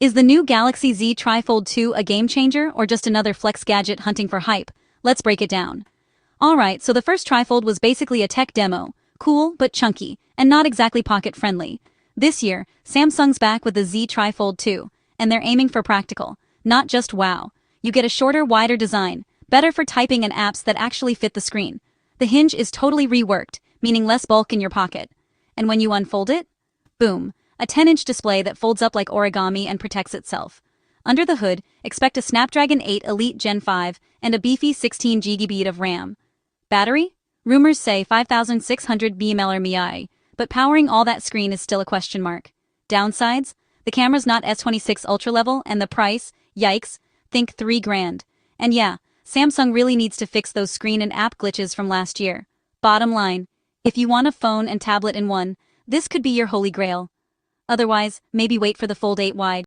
Is the new Galaxy Z Tri-Fold 2 a game changer or just another flex gadget hunting for hype? Let's break it down. Alright, so the first Tri-Fold was basically a tech demo, cool but chunky, and not exactly pocket-friendly. This year, Samsung's back with the Z Tri-Fold 2, and they're aiming for practical, not just wow. You get a shorter, wider design, better for typing and apps that actually fit the screen. The hinge is totally reworked, meaning less bulk in your pocket. And when you unfold it, boom, a 10-inch display that folds up like origami and protects itself. Under the hood, expect a Snapdragon 8 Elite Gen 5 and a beefy 16GB of RAM. Battery? Rumors say 5600 mAh, but powering all that screen is still a question mark. Downsides? The camera's not S26 Ultra level, and the price? Yikes, think $3,000. And yeah, Samsung really needs to fix those screen and app glitches from last year. Bottom line, if you want a phone and tablet in one, this could be your holy grail. Otherwise, maybe wait for the Fold 8 wide.